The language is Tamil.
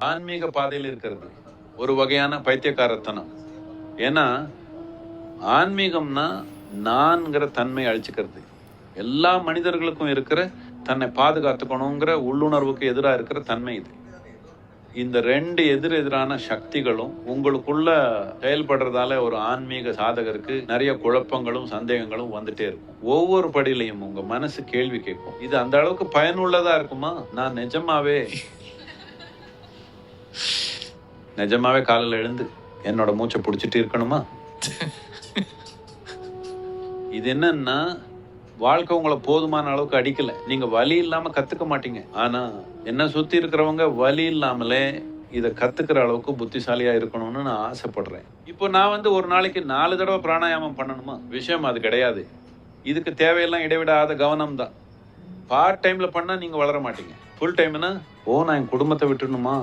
ஆன்மீக பாதையில் இருக்கிறது ஒரு வகையான பைத்தியக்காரத்தனம். ஏன்னா ஆன்மீகம்னா நான்கிற தன்மை அழிச்சுக்கிறது. எல்லா மனிதர்களுக்கும் இருக்கிற தன்னை பாதுகாத்துக்கணுங்கிற உள்ளுணர்வுக்கு எதிராக இருக்கிற தன்மை இது. இந்த ரெண்டு எதிரெதிரான சக்திகளும் உங்களுக்குள்ள செயல்படுறதால ஒரு ஆன்மீக சாதகருக்கு நிறைய குழப்பங்களும் சந்தேகங்களும் வந்துட்டே இருக்கும். ஒவ்வொரு படியிலையும் உங்க மனசு கேள்வி கேட்கும், இது அந்த அளவுக்கு பயனுள்ளதா இருக்குமா? நான் நிஜமாவே காலையில் எழுந்து என்னோட மூச்சை பிடிச்சிட்டு இருக்கணுமா? இது என்னன்னா, வாழ்க்கை உங்களை போதுமான அளவுக்கு அடிக்கல. நீங்க வலி இல்லாம கத்துக்க மாட்டீங்க. ஆனா என்ன சுத்தி இருக்கிறவங்க வலி இல்லாமலே இதை கத்துக்கிற அளவுக்கு புத்திசாலியா இருக்கணும்னு நான் ஆசைப்படுறேன். இப்போ நான் ஒரு நாளைக்கு 4 தடவை பிராணாயாமம் பண்ணணுமா? விஷயம் அது கிடையாது. இதுக்கு தேவையெல்லாம் இடைவிடாத கவனம் தான். பார்ட் டைம்ல பண்ணா நீங்க வளர மாட்டீங்க. ஃபுல் டைம்னா நான் என் குடும்பத்தை விட்டுணுமா?